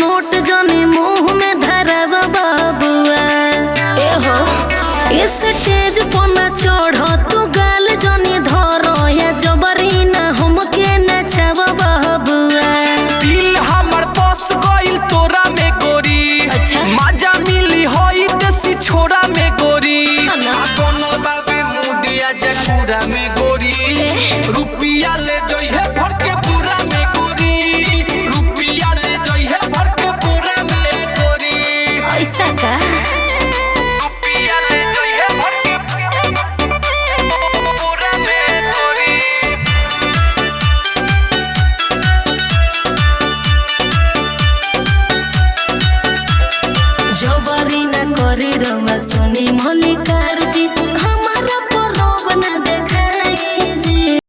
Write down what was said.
Note जानी मुंह में धरवा बाबुआ। ए हो इस स्टेज पर न चढ़ो तू गाल जानी धरो या जबरी ना हमके नचावा बाबुआ। दिल हमर बस गइल तोरा में गोरी। अच्छा मजा मिली होई देसी छोरा में गोरी। ना कोनो बाबे मुडिया जकुरा में गोरी। रुपिया ले जो